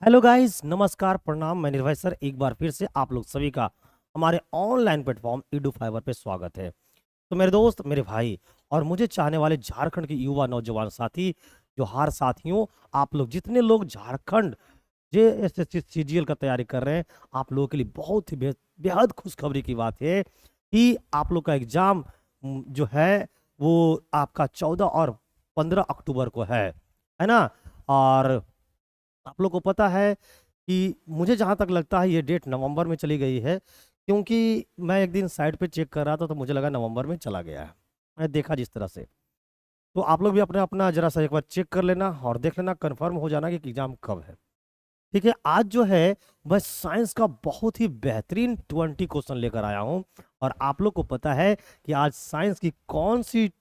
Hello guys, नमस्कार, प्रणाम। मैं निर्भय सर एक बार फिर से आप लोग सभी का हमारे ऑनलाइन प्लेटफॉर्म ईडू फाइवर पे स्वागत है। तो मेरे दोस्त, मेरे भाई और मुझे चाहने वाले झारखंड के युवा नौजवान साथी, जो हार साथियों, आप लोग जितने लोग झारखंड जेएसएससी सीजीएल का तैयारी कर रहे हैं, आप लोगों के लिए बहुत ही बेहद खुशखबरी की बात है कि आप लोग का एग्जाम जो है वो आपका 14 और 15 अक्टूबर को है ना। और आप लोग को पता है कि मुझे जहाँ तक लगता है ये डेट नवंबर में चली गई है, क्योंकि मैं एक दिन साइट पे चेक कर रहा था तो मुझे लगा नवंबर में चला गया है। मैं देखा जिस तरह से, तो आप लोग भी अपना अपना जरा सा एक बार चेक कर लेना और देख लेना, कंफर्म हो जाना कि एग्जाम कब है। ठीक है, आज जो है मैं साइंस का बहुत ही बेहतरीन 20 क्वेश्चन लेकर आया हूँ। और आप लोग को पता है कि आज साइंस की कौन सी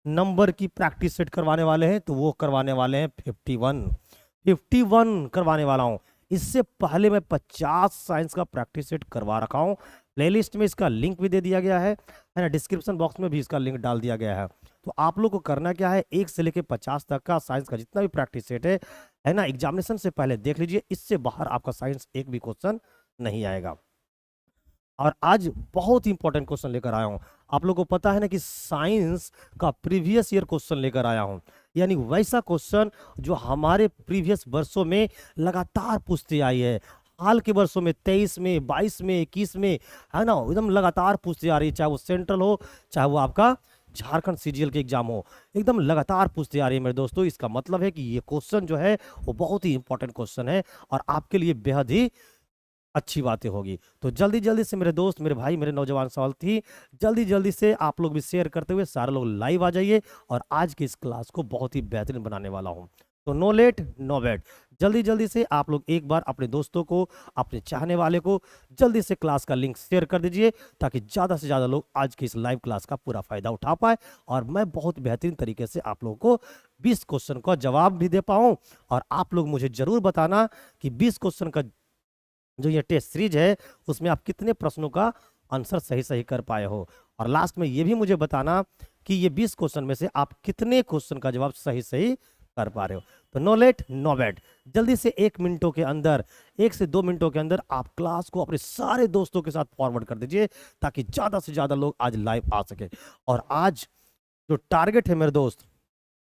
नंबर की प्रैक्टिस सेट करवाने वाले हैं, तो वो करवाने वाले हैं 51 करवाने वाला हूं। इससे पहले मैं 50 साइंस का प्रैक्टिस सेट करवा रखा हूं। प्लेलिस्ट में इसका लिंक भी दे दिया गया है ना, डिस्क्रिप्शन बॉक्स में भी इसका लिंक डाल दिया गया है। तो आप लोग को करना क्या है, 1 से लेकर 50 तक का साइंस का जितना भी प्रैक्टिस सेट है ना, एग्जामिनेशन से पहले देख लीजिए। इससे बाहर आपका साइंस एक भी क्वेश्चन नहीं आएगा। और आज बहुत ही इंपॉर्टेंट क्वेश्चन लेकर आया हूं। आप लोगों को पता है ना कि साइंस का प्रीवियस ईयर क्वेश्चन लेकर आया हूं, यानी वैसा क्वेश्चन जो हमारे प्रीवियस वर्षों में लगातार पूछती आई है। हाल के वर्षों में 23 में, 22 में, 21 में, है ना, एकदम लगातार पूछती आ रही है। चाहे वो सेंट्रल हो, चाहे वो आपका झारखंड सीजीएल के एग्जाम हो, एकदम लगातार पूछती आ रही है मेरे दोस्तों। इसका मतलब है कि ये क्वेश्चन जो है वो बहुत ही इंपॉर्टेंट क्वेश्चन है और आपके लिए बेहद ही अच्छी बातें होगी। तो जल्दी जल्दी से मेरे दोस्त, मेरे भाई, मेरे नौजवान साथी, जल्दी जल्दी से आप लोग भी शेयर करते हुए सारे लोग लाइव आ जाइए। और आज की इस क्लास को बहुत ही बेहतरीन बनाने वाला हूं। तो नो लेट नो वेट, जल्दी जल्दी से आप लोग एक बार अपने दोस्तों को, अपने चाहने वाले को जल्दी से क्लास का लिंक शेयर कर दीजिए, ताकि ज़्यादा से ज़्यादा लोग आज की इस लाइव क्लास का पूरा फायदा उठा पाए और मैं बहुत बेहतरीन तरीके से आप लोगों को 20 क्वेश्चन का जवाब भी दे पाऊँ। और आप लोग मुझे जरूर बताना कि 20 क्वेश्चन का जो ये टेस्ट सीरीज है उसमें आप कितने प्रश्नों का आंसर सही सही कर पाए हो। और लास्ट में ये भी मुझे बताना कि ये 20 क्वेश्चन में से आप कितने क्वेश्चन का जवाब सही सही कर पा रहे हो। तो नो लेट नो वेट, जल्दी से 1 मिनटों के अंदर, 1 से 2 मिनटों के अंदर आप क्लास को अपने सारे दोस्तों के साथ फॉरवर्ड कर दीजिए, ताकि ज़्यादा से ज़्यादा लोग आज लाइव आ सके। और आज जो टारगेट है मेरे दोस्त,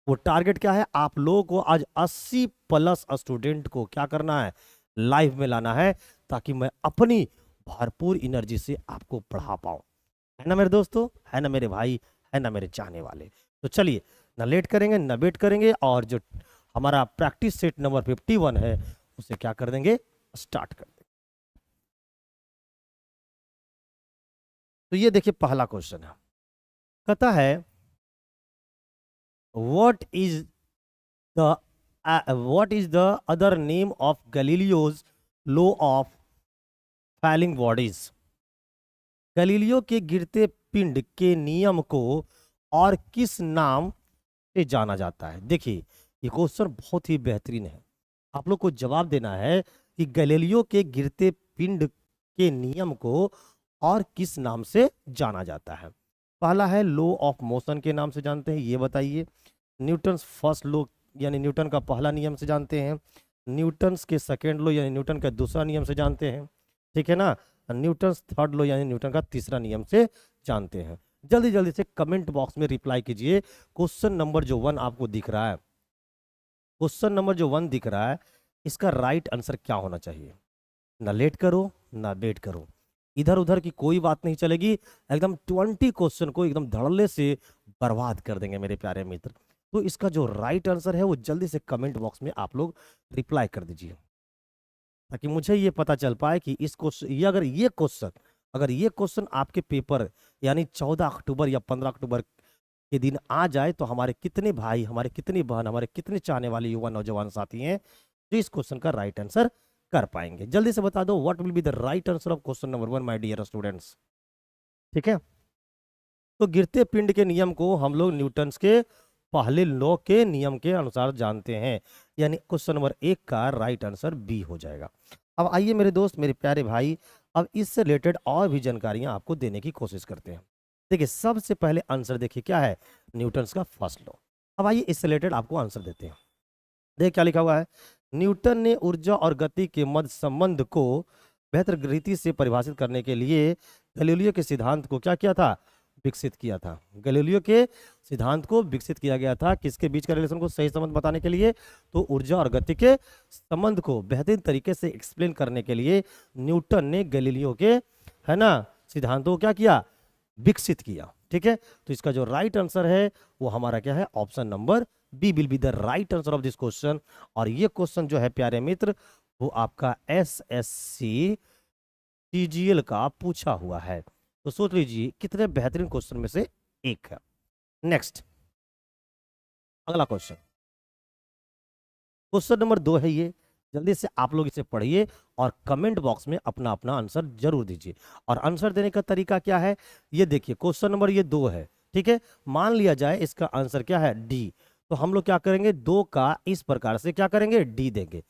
वो टारगेट क्या है, आप लोगों को आज 80+ स्टूडेंट को क्या करना है, लाइव में लाना है, ताकि मैं अपनी भरपूर एनर्जी से आपको पढ़ा पाऊं। है ना मेरे दोस्तों, है ना मेरे भाई, है ना मेरे चाहने वाले। तो चलिए, ना लेट करेंगे ना वेट करेंगे, और जो हमारा प्रैक्टिस सेट नंबर 51 है उसे क्या कर देंगे, स्टार्ट कर देंगे। तो ये देखिए, पहला क्वेश्चन है, कहता है what is the what is the other name of Galileo's law of falling bodies? Galileo के गिरते पिंड के नियम को और किस नाम से जाना जाता है? देखिए, ये क्वेश्चन बहुत ही बेहतरीन है। आप लोग को जवाब देना है कि गैलीलियो के गिरते पिंड के नियम को और किस नाम से जाना जाता है। पहला है लॉ ऑफ मोशन के नाम से जानते हैं, ये बताइए। न्यूटन फर्स्ट लॉ यानी न्यूटन का पहला नियम से जानते हैं। न्यूटन के सेकेंड लॉ यानी न्यूटन का दूसरा नियम से जानते हैं। ठीक है ना। न्यूटन थर्ड लॉ यानी न्यूटन का तीसरा नियम से जानते हैं। जल्दी जल्दी से कमेंट बॉक्स में रिप्लाई कीजिए। क्वेश्चन नंबर जो 1 आपको दिख रहा है, क्वेश्चन नंबर जो 1 दिख रहा है, इसका राइट आंसर क्या होना चाहिए? ना लेट करो ना वेट करो, इधर उधर की कोई बात नहीं चलेगी। एकदम 20 क्वेश्चन को एकदम धड़ल्ले से बर्बाद कर देंगे मेरे प्यारे मित्र। तो इसका जो राइट आंसर है वो जल्दी से कमेंट बॉक्स में आप लोग रिप्लाई कर दीजिए, ताकि मुझे ये पता चल पाए कि इस क्वेश्चन, अगर ये क्वेश्चन आपके पेपर यानी 14 अक्टूबर या 15 अक्टूबर के दिन आ जाए, तो हमारे कितने भाई, हमारे कितनी बहन, हमारे कितने चाहने वाले युवा नौजवान साथी हैं जो इस क्वेश्चन का राइट आंसर कर पाएंगे? जल्दी से बता दो, what will be the right answer of question number 1 my dear students. ठीक है, तो गिरते पिंड के नियम को हम लोग न्यूटन के पहले लॉ के नियम के अनुसार जानते हैं, यानी क्वेश्चन नंबर 1 का राइट आंसर बी हो जाएगा। अब आइए मेरे दोस्त, मेरे प्यारे भाई, अब इससे रिलेटेड और भी जानकारियां आपको देने की कोशिश करते हैं। देखिए, सबसे पहले आंसर देखिए क्या है, न्यूटन का फर्स्ट लॉ। अब आइए इससे रिलेटेड आपको आंसर देते हैं। देखिए क्या लिखा हुआ है, न्यूटन ने ऊर्जा और गति के मध्य संबंध को बेहतर रीति से परिभाषित करने के लिए गैलीलियो के सिद्धांत को क्या किया था, विकसित किया था। गैलीलियो के सिद्धांत को विकसित किया गया था किसके बीच का रिलेशन को सही संबंध बताने के लिए, तो ऊर्जा और गति के संबंध को बेहतरीन तरीके से एक्सप्लेन करने के लिए न्यूटन ने गैलीलियो के, है ना, सिद्धांतों को क्या किया, विकसित किया। ठीक है, तो इसका जो राइट आंसर है वो हमारा क्या है, option number B will be the right answer of this question. और ये क्वेश्चन जो है प्यारे मित्र वो आपका एसएससी टीजीएल का पूछा हुआ है। तो सोच लीजिए कितने बेहतरीन क्वेश्चन में से एक है। नेक्स्ट, अगला क्वेश्चन, क्वेश्चन नंबर 2 है ये। जल्दी से आप लोग इसे पढ़िए और कमेंट बॉक्स में अपना अपना आंसर जरूर दीजिए। और आंसर देने का तरीका क्या है, ये देखिए, क्वेश्चन नंबर ये 2 है। ठीक है, मान लिया जाए इसका आंसर क्या है, डी, तो हम लोग क्या करेंगे, 2 का इस प्रकार से क्या करेंगे, डी देंगे।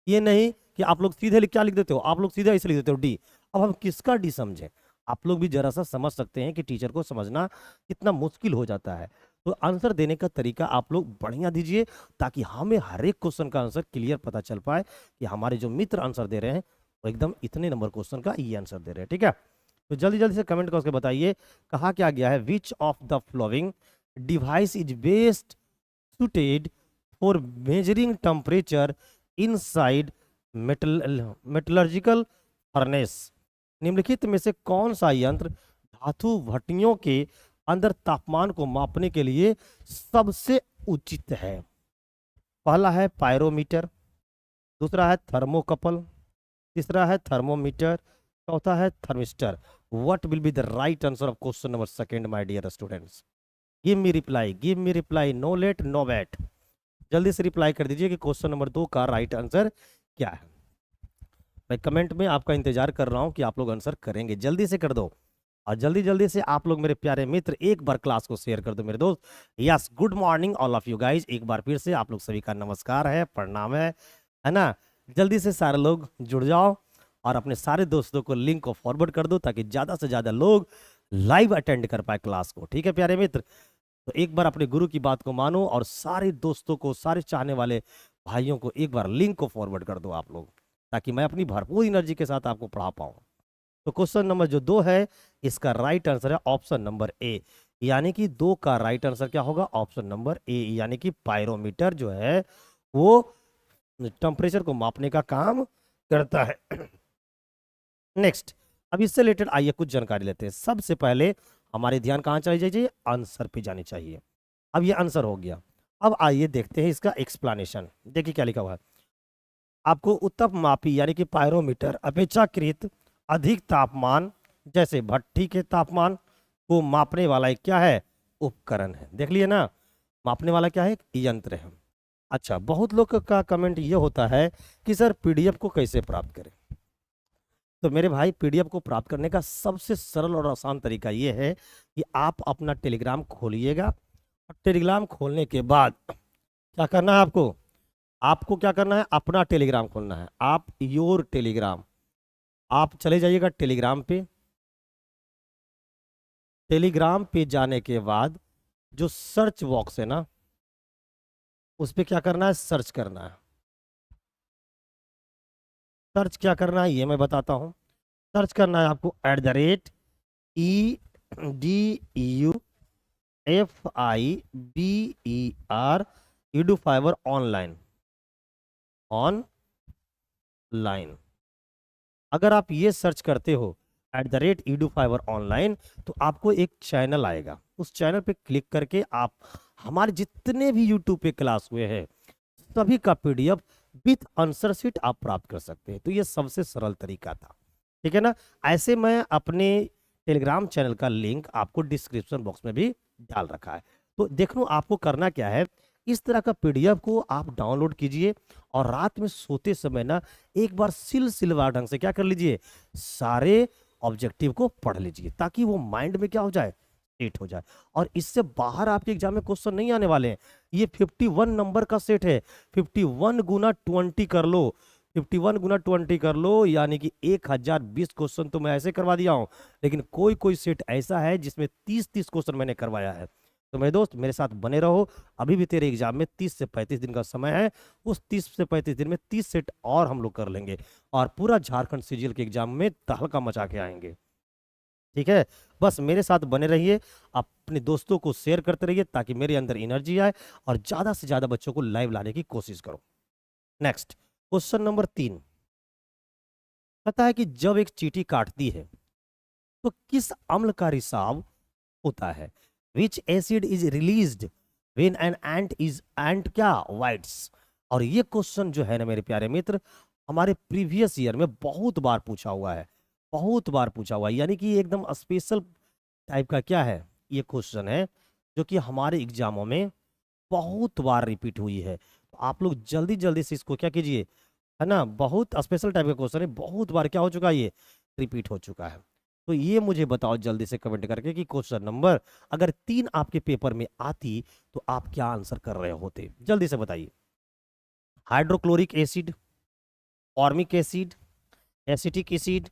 ये नहीं कि आप लोग सीधे क्या लिख देते हो, आप लोग सीधे इसे लिख देते हो डी। अब हम किसका डी समझें, आप लोग भी जरा सा समझ सकते हैं कि टीचर को समझना कितना मुश्किल हो जाता है। तो आंसर देने का तरीका आप लोग बढ़िया दीजिए ताकि हमें हर एक क्वेश्चन का आंसर क्लियर पता चल पाए कि हमारे जो मित्र आंसर दे रहे हैं वो एकदम इतने नंबर क्वेश्चन का ये आंसर दे रहे हैं। ठीक है, तो जल्दी जल्दी से कमेंट करके बताइए कहा क्या गया है, विच of the flowing device is best suited for measuring temperature inside metallurgical furnace। निम्नलिखित में से कौन सा यंत्र धातु भट्टियों के अंदर तापमान को मापने के लिए सबसे उचित है। पहला है पायरोमीटर, दूसरा है थर्मोकपल, तीसरा है थर्मोमीटर, चौथा है thermistor. What will be the right answer of question number second my dear students. Give me reply, no late no wait. जल्दी से रिप्लाई कर दीजिए कि क्वेश्चन नंबर 2 का राइट आंसर क्या है। मैं कमेंट में आपका इंतजार कर रहा हूं कि आप लोग आंसर करेंगे, जल्दी से कर दो। और जल्दी जल्दी से आप लोग मेरे प्यारे मित्र एक बार क्लास को शेयर कर दो मेरे दोस्त। Yes, good morning all of you guys. एक बार फिर से आप लोग सभी का नमस्कार है, प्रणाम है ना। जल्दी से सारे लोग जुड़ जाओ और अपने सारे दोस्तों को लिंक को फॉरवर्ड कर दो ताकि ज़्यादा से ज़्यादा लोग लाइव अटेंड कर पाए क्लास को। ठीक है प्यारे मित्र, तो एक बार अपने गुरु की बात को मानो और सारे दोस्तों को, सारे चाहने वाले भाइयों को एक बार लिंक को फॉरवर्ड कर दो आप लोग, ताकि मैं अपनी भरपूर एनर्जी के साथ आपको पढ़ा पाऊँ। तो क्वेश्चन नंबर जो 2 है इसका राइट आंसर है ऑप्शन नंबर ए, यानी कि 2 का राइट आंसर क्या होगा, ऑप्शन नंबर ए, यानी कि पायरोमीटर जो है वो टेम्परेचर को मापने का काम करता है। नेक्स्ट, अब इससे रिलेटेड आइए कुछ जानकारी लेते हैं। सबसे पहले हमारे ध्यान कहाँ चली जाइए, आंसर पे जानी चाहिए। अब ये आंसर हो गया, अब आइए देखते हैं इसका एक्सप्लेनेशन। देखिए क्या लिखा हुआ है, आपको उत्तप मापी यानी कि पायरोमीटर अपेक्षाकृत अधिक तापमान जैसे भट्टी के तापमान को मापने वाला एक क्या है, उपकरण है। देख लिए ना, मापने वाला क्या है, एक यंत्र है। अच्छा, बहुत लोग का कमेंट ये होता है कि सर पीडीएफ को कैसे प्राप्त करें। तो मेरे भाई, पीडीएफ को प्राप्त करने का सबसे सरल और आसान तरीका ये है कि आप अपना टेलीग्राम खोलिएगा और टेलीग्राम खोलने के बाद क्या करना है आपको, आपको क्या करना है, अपना टेलीग्राम खोलना है। आप योर टेलीग्राम, आप चले जाइएगा टेलीग्राम पे। टेलीग्राम पे जाने के बाद जो सर्च बॉक्स है ना, उस पर क्या करना है, सर्च करना है। सर्च क्या करना है ये मैं बताता हूँ। सर्च करना है आपको @EDUFIBER EduFiber ऑनलाइन। ऑनलाइन अगर आप ये सर्च करते हो @EduFiber ऑनलाइन, तो आपको एक चैनल आएगा। उस चैनल पे क्लिक करके आप हमारे जितने भी यूट्यूब पे क्लास हुए हैं सभी का पीडीएफ विथ आंसर शीट आप प्राप्त कर सकते हैं। तो ये सबसे सरल तरीका था, ठीक है ना। ऐसे मैं अपने टेलीग्राम चैनल का लिंक आपको डिस्क्रिप्शन बॉक्स में भी डाल रखा है। तो देख लो आपको करना क्या है, इस तरह का पीडीएफ को आप डाउनलोड कीजिए और रात में सोते समय ना एक बार सिलसिलेवार ढंग से क्या कर लीजिए, सारे ऑब्जेक्टिव को पढ़ लीजिए ताकि वो माइंड में क्या हो जाए, सेट हो जाए। और इससे बाहर आपके एग्जाम में क्वेश्चन नहीं आने वाले हैं। ये 51 नंबर का सेट है, 51 गुना 20 कर लो, 51 गुना 20 कर लो, यानी कि 1020 क्वेश्चन तो मैं ऐसे करवा दिया हूं। लेकिन कोई कोई सेट ऐसा है जिसमें 30-30 क्वेश्चन मैंने करवाया है। तो मेरे दोस्त मेरे साथ बने रहो, अभी भी तेरे एग्जाम में 30 से 35 दिन का समय है। उस 30 से 35 दिन में 30 सेट और हम लोग कर लेंगे और पूरा झारखंड सीजीएल के एग्जाम में तहलका मचा के आएंगे। ठीक है, बस मेरे साथ बने रहिए, अपने दोस्तों को शेयर करते रहिए ताकि मेरे अंदर एनर्जी आए और ज्यादा से ज्यादा बच्चों को लाइव लाने की कोशिश करो। नेक्स्ट क्वेश्चन नंबर 3 कहता है कि जब एक चींटी काटती है तो किस अम्ल का रिसाव होता है? Which acid is released when an ant is ant क्या वाइट्स। और ये क्वेश्चन जो है ना मेरे प्यारे मित्र, हमारे प्रीवियस ईयर में बहुत बार पूछा हुआ है, बहुत बार पूछा हुआ है, यानी कि ये एकदम स्पेशल टाइप का क्या है, ये क्वेश्चन है जो कि हमारे एग्जामों में बहुत बार रिपीट हुई है। तो आप लोग जल्दी जल्दी से इसको क्या कीजिए, है ना, बहुत स्पेशल टाइप का क्वेश्चन है, बहुत बार क्या हो चुका है, ये रिपीट हो चुका है। तो ये मुझे बताओ जल्दी से कमेंट करके कि क्वेश्चन नंबर अगर 3 आपके पेपर में आती तो आप क्या आंसर कर रहे होते, जल्दी से बताइए। Hydrochloric acid, formic acid, acetic acid,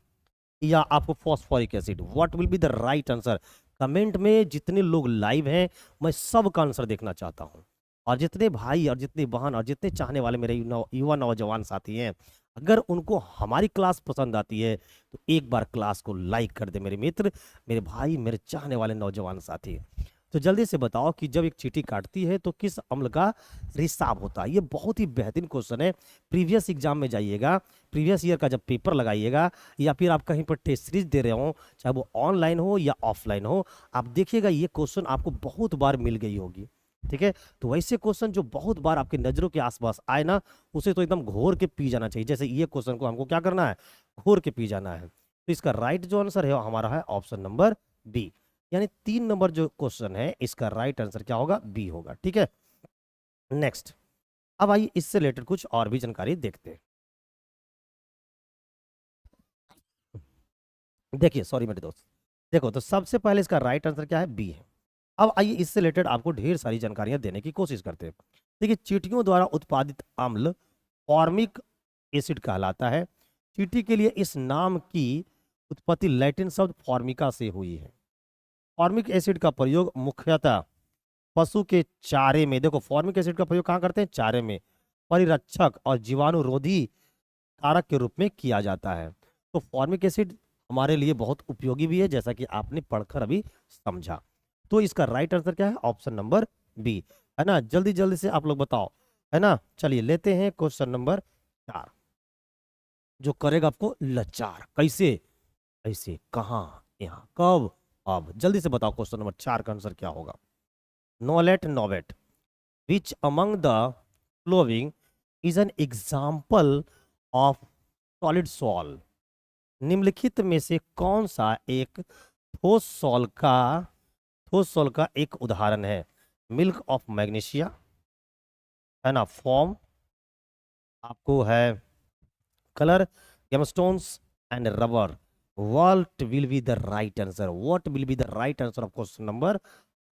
या आपको phosphoric acid, what will be the right answer? Comment में जितने लोग लाइव हैं मैं सबका आंसर देखना चाहता हूं, और जितने भाई और जितने बहन और जितने चाहने वाले मेरे युवा नौजवान साथी हैं, अगर उनको हमारी क्लास पसंद आती है तो एक बार क्लास को लाइक कर दे मेरे मित्र, मेरे भाई, मेरे चाहने वाले नौजवान साथी। तो जल्दी से बताओ कि जब एक चींटी काटती है तो किस अम्ल का रिसाव होता है? ये बहुत ही बेहतरीन क्वेश्चन है। प्रीवियस एग्जाम में जाइएगा, प्रीवियस ईयर का जब पेपर लगाइएगा या फिर आप कहीं पर टेस्ट सीरीज दे रहे हो, चाहे वो ऑनलाइन हो या ऑफलाइन हो, आप देखिएगा ये क्वेश्चन आपको बहुत बार मिल गई होगी। ठीक है, तो वैसे क्वेश्चन जो बहुत बार आपकी नजरों के आसपास आए ना, उसे तो एकदम घोर के पी जाना चाहिए। जैसे ये क्वेश्चन को हमको क्या करना है, घोर के पी जाना है। तो इसका राइट जो आंसर है हमारा है ऑप्शन नंबर बी, यानी 3 नंबर जो क्वेश्चन है इसका राइट आंसर क्या होगा, बी होगा। ठीक है, नेक्स्ट, अब आइए इससे रिलेटेड कुछ और भी जानकारी देखते हैं। देखिए सॉरी मेरे दोस्त, देखो तो सबसे पहले इसका राइट आंसर क्या है, बी है। अब आइए इससे रिलेटेड आपको ढेर सारी जानकारियां देने की कोशिश करते हैं। देखिए चींटियों द्वारा उत्पादित अम्ल फॉर्मिक एसिड कहलाता है। चींटी के लिए इस नाम की उत्पत्ति लैटिन शब्द फॉर्मिका से हुई है। फॉर्मिक एसिड का प्रयोग मुख्यतः पशु के चारे में, देखो फॉर्मिक एसिड का प्रयोग कहाँ करते हैं, चारे में, परिरक्षक और जीवाणुरोधी कारक के रूप में किया जाता है। तो फॉर्मिक एसिड हमारे लिए बहुत उपयोगी भी है, जैसा कि आपने पढ़कर अभी समझा। तो इसका राइट आंसर क्या है, ऑप्शन नंबर बी, है ना। जल्दी जल्दी से आप लोग बताओ, है ना। चलिए लेते हैं क्वेश्चन नंबर 4, जो करेगा आपको लाचार। कैसे, ऐसे, कहाँ, यहाँ, कब, अब, जल्दी से बताओ क्वेश्चन नंबर 4 का आंसर क्या होगा। नोलेट नोवेट, which among the following is an example of solid sol. निम्नलिखित में से कौन सा एक ठोस सॉल का एक उदाहरण है? मिल्क ऑफ मैग्नीशिया, है ना, फॉर्म, आपको है colour, gemstones and rubber. What will be the right answer, what will be the right answer of question number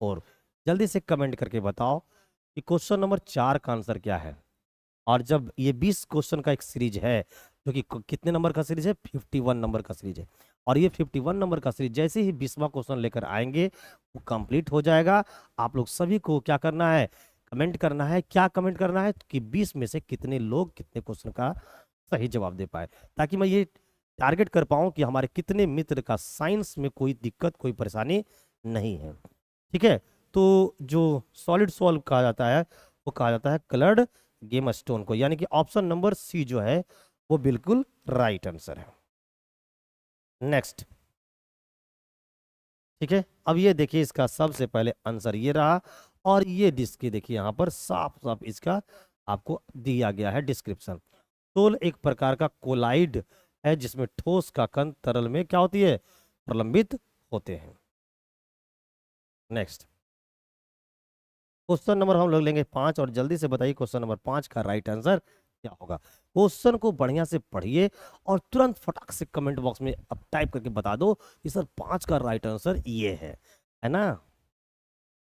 4? जल्दी से कमेंट करके बताओ कि क्वेश्चन नंबर 4 का आंसर क्या है। और जब ये 20 क्वेश्चन का एक सीरीज है, जो कि कितने नंबर का सीरीज है, 51 नंबर का सीरीज है, और ये 51 नंबर का सीरीज जैसे ही 20वां क्वेश्चन लेकर आएंगे वो कंप्लीट हो जाएगा। आप लोग सभी को क्या करना है, कमेंट करना है। क्या कमेंट करना है कि 20 में से कितने लोग कितने क्वेश्चन का सही जवाब दे पाए, ताकि मैं ये टारगेट कर पाऊं कि हमारे कितने मित्र का साइंस में कोई दिक्कत, कोई परेशानी नहीं है। ठीक है, तो जो सॉलिड सॉल्व कहा जाता है वो कहा जाता है कलर्ड गेम स्टोन को, यानी कि ऑप्शन नंबर सी जो है वो बिल्कुल राइट आंसर है। नेक्स्ट, ठीक है, अब ये देखिए इसका सबसे पहले आंसर ये रहा, और ये डिस्क देखिए यहाँ पर साफ साफ इसका आपको दिया गया है डिस्क्रिप्शन। तोल एक प्रकार का कोलाइड है जिसमें ठोस का कण तरल में क्या होती है, प्रलंबित होते हैं। नेक्स्ट क्वेश्चन नंबर हम लोग लेंगे 5, और जल्दी से बताइए क्वेश्चन नंबर 5 का राइट आंसर क्या होगा। क्वेश्चन को बढ़िया से पढ़िए और तुरंत फटाक से कमेंट बॉक्स में अब टाइप करके बता दो कि सर 5 का राइट आंसर ये है ना।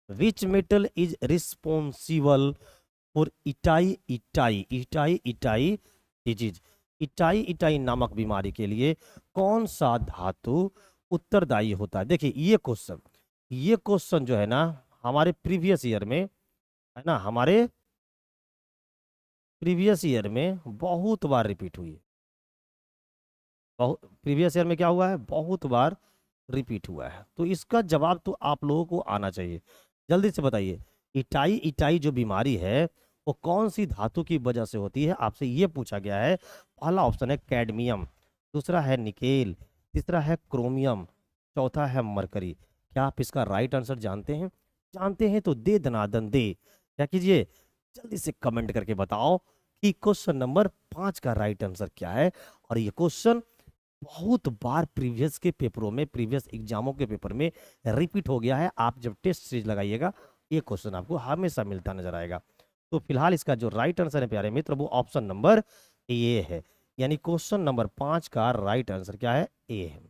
Which metal is responsible for itai itai itai itai disease. Itai itai नामक बीमारी के लिए कौन सा धातु उत्तरदायी होता है? देखिए ये क्वेश्चन जो है ना हमारे प्रीवियस ईयर में, है ना, हमारे प्रीवियस ईयर में बहुत बार रिपीट हुई है। बहुत प्रीवियस ईयर में क्या हुआ है, बहुत बार रिपीट हुआ है। तो इसका जवाब तो आप लोगों को आना चाहिए। जल्दी से बताइए, इटाई इटाई जो बीमारी है वो कौन सी धातु की वजह से होती है, आपसे ये पूछा गया है। पहला ऑप्शन है कैडमियम, दूसरा है निकेल, तीसरा है क्रोमियम, चौथा है मरकरी। क्या आप इसका राइट आंसर जानते हैं? जानते हैं तो दे दनादन दे, क्या कीजिए, जल्दी से कमेंट करके बताओ कि क्वेश्चन नंबर 5 का राइट आंसर क्या है। और ये क्वेश्चन बहुत बार प्रीवियस के पेपरों में, प्रीवियस एग्जामों के पेपर में रिपीट हो गया है। आप जब टेस्ट सीरीज लगाइएगा ये क्वेश्चन आपको हमेशा मिलता नजर आएगा। तो फिलहाल इसका जो राइट आंसर है प्यारे मित्र, वो ऑप्शन नंबर ए है। यानी क्वेश्चन नंबर 5 का राइट आंसर क्या है, ए है।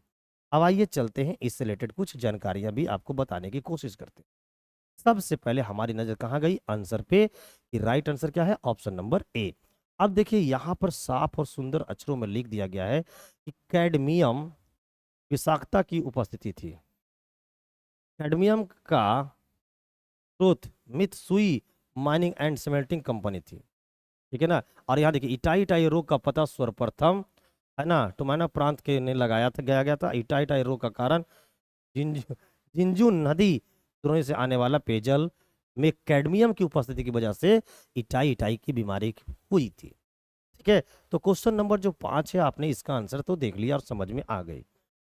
अब आइए चलते हैं, इससे रिलेटेड कुछ जानकारियां भी आपको बताने की कोशिश करते हैं। सबसे पहले हमारी नजर कहाँ गई, आंसर पे, कि राइट आंसर क्या है, ऑप्शन नंबर ए। अब देखिए यहाँ पर साफ और सुंदर अक्षरों में लिख दिया गया है कि कैडमियम विषाक्तता की उपस्थिति थी। कैडमियम का स्रोत Mitsui mining and smelting company थी, ठीक है ना। और यहाँ देखिए इटाई इटाई रोग का पता सर्वप्रथम, है ना, टुमाना प्रांत के ने लगाया था, गया था। इटाई इटाई रोग का कारण जिंजू जिंजू नदी द्रोणी से आने वाला पेयजल में कैडमियम की उपस्थिति की वजह से इटाई इटाई की बीमारी हुई थी, ठीक है। तो क्वेश्चन नंबर जो 5 है, आपने इसका आंसर तो देख लिया और समझ में आ गई।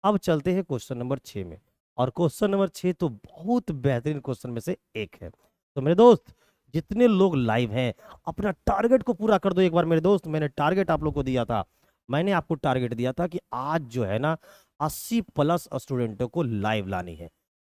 अब चलते हैं क्वेश्चन नंबर 6 में। और क्वेश्चन नंबर 6 तो बहुत बेहतरीन क्वेश्चन में से एक है। तो मेरे दोस्त, जितने लोग लाइव हैं, अपना टारगेट को पूरा कर दो एक बार मेरे दोस्त। मैंने टारगेट आप लोग को दिया था, मैंने आपको टारगेट दिया था कि आज जो है ना 80 प्लस स्टूडेंटों को लाइव लानी है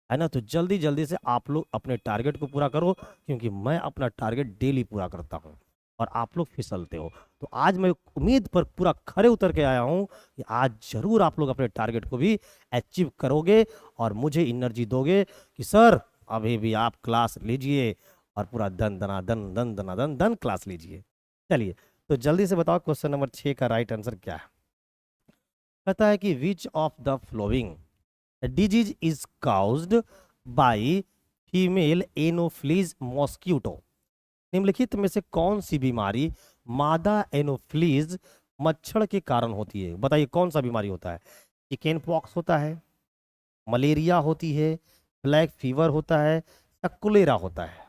ना। तो जल्दी जल्दी से आप लोग अपने टारगेट को पूरा करो, क्योंकि मैं अपना टारगेट डेली पूरा करता हूँ और आप लोग फिसलते हो। तो आज मैं उम्मीद पर पूरा खरे उतर के आया हूँ कि आज जरूर आप लोग अपने टारगेट को भी अचीव करोगे और मुझे एनर्जी दोगे कि सर अभी भी आप क्लास लीजिए और पूरा दन दना दन दन दना दन दन क्लास लीजिए। चलिए, तो जल्दी से बताओ क्वेश्चन नंबर 6 का राइट आंसर क्या है। कहता है कि which of the flowing disease is caused by female Anopheles mosquito. निम्नलिखित में से कौन सी बीमारी मादा एनोफ्लीज मच्छर के कारण होती है? बताइए कौन सा बीमारी होता है? चिकन पॉक्स होता है, मलेरिया होती है, ब्लैक फीवर होता है, या कोलेरा होता है?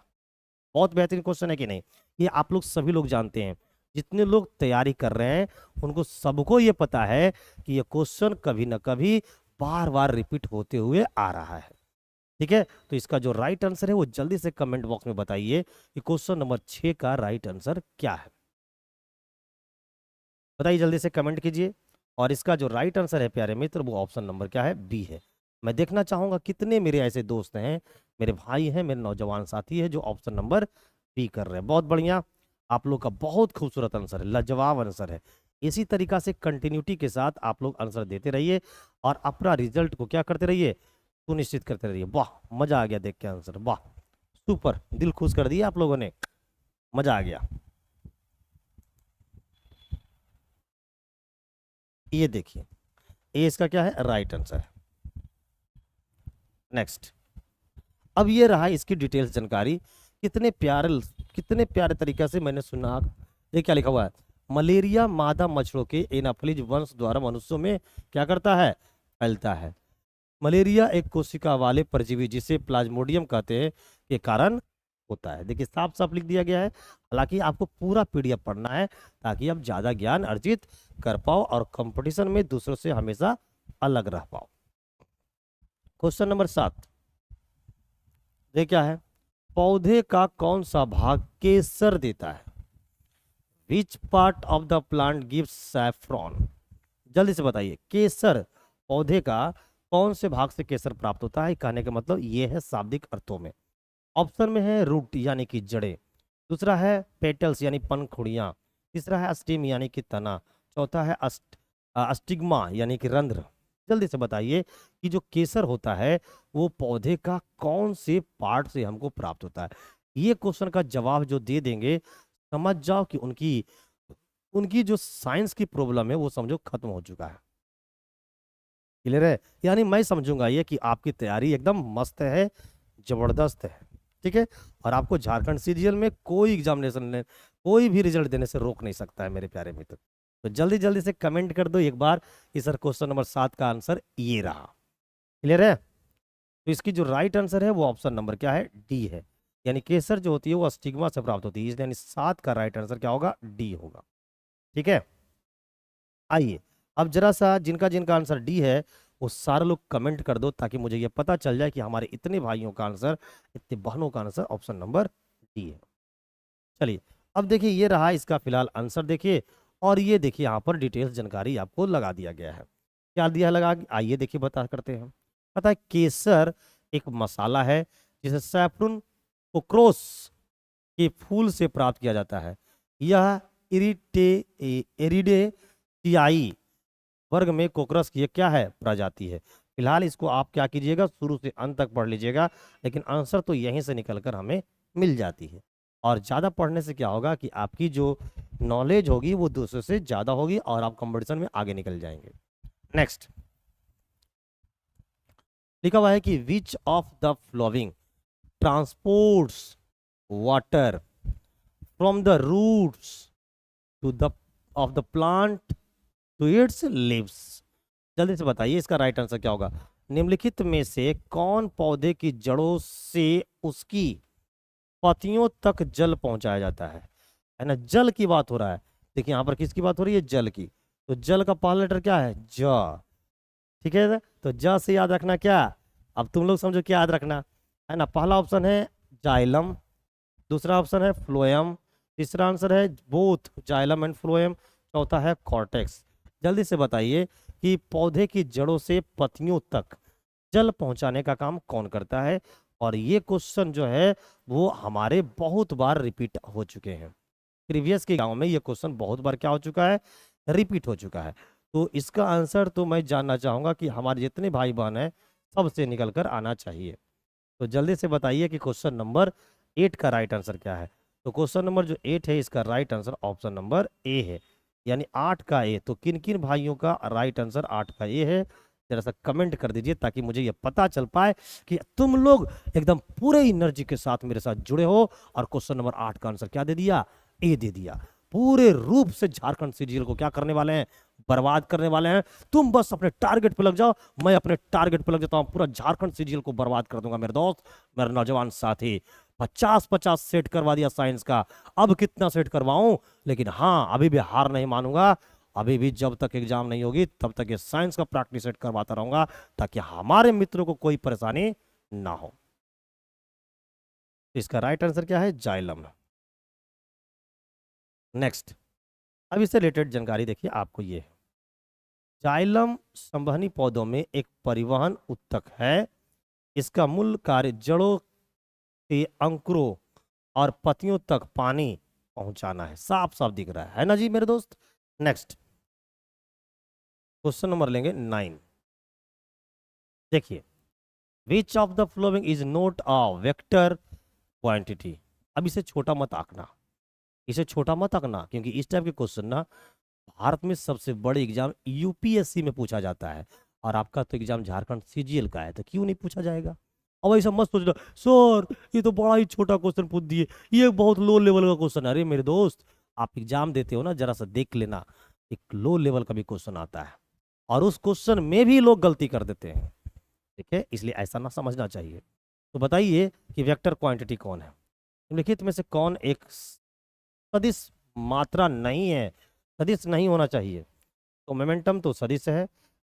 बहुत बेहतरीन क्वेश्चन है कि नहीं? ये आप लोग सभी लोग जानते हैं, जितने लोग तैयारी कर रहे हैं उनको सबको ये पता है कि ये क्वेश्चन कभी ना कभी बार बार रिपीट होते हुए आ रहा है, ठीक है। तो इसका जो राइट आंसर है वो जल्दी से कमेंट बॉक्स में बताइए कि क्वेश्चन नंबर 6 का राइट आंसर क्या है। बताइए, जल्दी से कमेंट कीजिए। और इसका जो राइट आंसर है प्यारे मित्र, वो ऑप्शन नंबर क्या है, बी है। मैं देखना चाहूंगा कितने मेरे ऐसे दोस्त हैं, मेरे भाई हैं, मेरे नौजवान साथी हैं जो ऑप्शन नंबर बी कर रहे हैं। बहुत बढ़िया, आप लोग का बहुत खूबसूरत आंसर है, लाजवाब आंसर है। इसी तरीका से कंटिन्यूटी के साथ आप लोग आंसर देते रहिए और अपना रिजल्ट को क्या करते रहिए, सुनिश्चित करते रहिए। वाह, मजा आ गया देख के आंसर, वाह सुपर, दिल खुश कर दिया आप लोगों ने, मजा आ गया। ये देखिए, ये इसका क्या है, राइट आंसर है। नेक्स्ट, अब ये रहा इसकी डिटेल्स जानकारी। कितने प्यारे तरीके से मैंने सुना। ये क्या लिखा हुआ है, मलेरिया मादा मच्छरों के एनाफिलीज वंश द्वारा मनुष्यों में क्या करता है, फैलता है। मलेरिया एक कोशिका वाले परजीवी जिसे प्लाज्मोडियम कहते हैं के कारण होता है। देखिए साफ साफ लिख दिया गया है। हालांकि आपको पूरा पीडीएफ पढ़ना है ताकि आप ज्यादा ज्ञान अर्जित कर पाओ और कंपटीशन में दूसरों से हमेशा अलग रह पाओ। क्वेश्चन नंबर 7, ये क्या है, पौधे का कौन सा भाग केसर देता है? Which part of the plant gives saffron? जल्दी से बताइए, केसर पौधे का कौन से भाग से केसर प्राप्त होता है? कहने का मतलब ये है शाब्दिक अर्थों में। ऑप्शन में है रूट यानी कि जड़ें, दूसरा है पेटल्स यानी पंखुड़ियां, तीसरा है स्टेम यानी कि तना, चौथा है अस्टिग्मा यानी कि रंध्र। जल्दी से बताइए कि जो केसर होता है वो पौधे का कौन से पार्ट से हमको प्राप्त होता है। ये क्वेश्चन का जवाब जो दे देंगे, समझ जाओ कि उनकी उनकी जो साइंस की प्रॉब्लम है वो समझो खत्म हो चुका है। क्लियर है? यानी मैं समझूंगा ये कि आपकी तैयारी एकदम मस्त है, जबरदस्त है। ठीक है। और आपको झारखंड सीजीएल में कोई एग्जामिनेशन ने कोई भी रिजल्ट देने से रोक नहीं सकता है मेरे प्यारे मित्र। तो जल्दी जल्दी से कमेंट कर दो एक बार कि सर क्वेश्चन नंबर 7 का आंसर ये रहा। क्लियर है? तो इसकी जो राइट आंसर है वो ऑप्शन नंबर क्या है, डी है। यानी केसर जो होती है वो स्टिग्मा से प्राप्त होती है, इसलिए यानी 7 का राइट आंसर क्या होगा, डी होगा। ठीक है, आइए अब जरा सा जिनका जिनका आंसर डी है वो सारे लोग कमेंट कर दो ताकि मुझे ये पता चल जाए कि हमारे इतने भाइयों का आंसर, इतने बहनों का आंसर ऑप्शन नंबर डी है। चलिए अब देखिए ये रहा इसका फिलहाल आंसर देखिए, और ये देखिए यहाँ पर डिटेल्स जानकारी आपको लगा दिया गया है। क्या दिया लगा, आइए देखिए बता करते हैं। पता है केसर एक मसाला है जिसे सैफरन कोक्रोस के फूल से प्राप्त किया जाता है। यह एरिडेशियाई वर्ग में कोकरस की क्या है, प्रजाति है। फिलहाल इसको आप क्या कीजिएगा, शुरू से अंत तक पढ़ लीजिएगा, लेकिन आंसर तो यहीं से निकलकर हमें मिल जाती है। और ज़्यादा पढ़ने से क्या होगा कि आपकी जो नॉलेज होगी वो दूसरे से ज़्यादा होगी और आप कंपटीशन में आगे निकल जाएंगे। नेक्स्ट लिखा हुआ है कि which of the following transports water from the roots to the of the plant to its leaves. जल्दी से बताइए इसका राइट आंसर क्या होगा। निम्नलिखित में से कौन पौधे की जड़ों से उसकी पत्तियों तक जल पहुंचाया जाता है ना। जल की बात हो रहा है, देखिए यहाँ पर किसकी बात हो रही है, जल की। तो जल का पहला लेटर क्या है, ज। ठीक है, तो ज से याद रखना क्या, अब तुम लोग समझो क्या याद रखना है ना। पहला ऑप्शन है जाइलम, दूसरा ऑप्शन है फ्लोएम, तीसरा आंसर है बोथ जाइलम एंड फ्लोएम, चौथा है कॉर्टेक्स। जल्दी से बताइए कि पौधे की जड़ों से पत्तियों तक जल पहुंचाने का काम कौन करता है। और ये क्वेश्चन जो है वो हमारे बहुत बार रिपीट हो चुके हैं, प्रीवियस के गांव में ये क्वेश्चन बहुत बार क्या हो चुका है, रिपीट हो चुका है। तो इसका आंसर तो मैं जानना चाहूंगा कि हमारे जितने भाई बहन हैं सबसे निकल कर आना चाहिए। तो जल्दी से बताइए कि क्वेश्चन नंबर 8 का राइट आंसर क्या है। तो क्वेश्चन नंबर जो 8 है इसका right answer option number A है, यानी 8 का ए। तो किन किन भाइयों का राइट आंसर 8 का ए है, जरा सा कमेंट कर दीजिए ताकि मुझे ये पता चल पाए कि तुम लोग एकदम पूरे एनर्जी के साथ मेरे साथ जुड़े हो और क्वेश्चन नंबर 8 का आंसर क्या दे दिया, ए दे दिया। पूरे रूप से झारखंड सीजीएल को क्या करने वाले हैं, बर्बाद करने वाले हैं। तुम बस अपने टारगेट पे लग जाओ, मैं अपने टारगेट पे लग जाता हूं, पूरा झारखंड सीजीएल को बर्बाद कर दूंगा मेरे दोस्त, मेरे नौजवान साथी। 50-50 सेट करवा दिया साइंस का, अब कितना सेट करवाऊं, लेकिन हाँ अभी भी हार नहीं मानूंगा। अभी भी जब तक एग्जाम नहीं होगी तब तक ये साइंस का प्रैक्टिस सेट करवाता रहूंगा ताकि हमारे मित्रों को कोई परेशानी ना हो। इसका राइट आंसर क्या है, जाइलम। नेक्स्ट अब इससे रिलेटेड जानकारी देखिए आपको ये है। जाइलम संवहनी पौधों में एक परिवहन उत्तक है। इसका मूल कार्य जड़ों से अंकुरों और पत्तियों तक पानी पहुंचाना है। साफ साफ दिख रहा है ना जी मेरे दोस्त। नेक्स्ट क्वेश्चन नंबर लेंगे 9। देखिए विच of the following is not a vector quantity. अब इसे छोटा मत आंकना, इसे छोटा मत आंकना, क्योंकि इस टाइप के क्वेश्चन ना भारत में सबसे बड़े एग्जाम यूपीएससी में पूछा जाता है, और आपका तो एग्जाम झारखंड सीजीएल का है तो क्यों नहीं पूछा जाएगा। अब ऐसा मत सोच लो सर ये तो बड़ा ही छोटा क्वेश्चन पूछ दिए, ये बहुत लो लेवल का क्वेश्चन है। अरे मेरे दोस्त आप एग्जाम देते हो ना, जरा सा देख लेना, एक लो लेवल का भी क्वेश्चन आता है और उस क्वेश्चन में भी लोग गलती कर देते हैं। ठीक है, इसलिए ऐसा ना समझना चाहिए। तो बताइए कि वेक्टर क्वांटिटी कौन है, निम्नलिखित में से कौन एक सदिश मात्रा नहीं है, सदिश नहीं होना चाहिए। तो मोमेंटम तो सदिश है,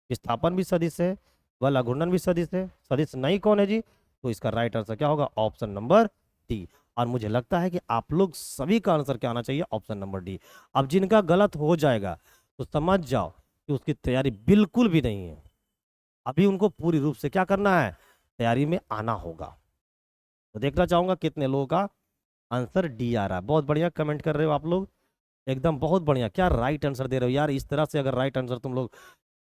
विस्थापन भी सदिश है, बल अघूर्णन भी सदिश है, सदिश नहीं कौन है जी। तो इसका राइट आंसर क्या होगा, ऑप्शन नंबर डी। और मुझे लगता है कि आप लोग सभी का आंसर क्या आना चाहिए, ऑप्शन नंबर डी। अब जिनका गलत हो जाएगा तो समझ जाओ कि उसकी तैयारी बिल्कुल भी नहीं है, अभी उनको पूरी रूप से क्या करना है, तैयारी में आना होगा। तो देखना चाहूंगा कितने लोगों का आंसर डी आ रहा है। बहुत बढ़िया कमेंट कर रहे हो आप लोग, एकदम बहुत बढ़िया। क्या राइट आंसर दे रहे हो यार, इस तरह से अगर राइट आंसर तुम लोग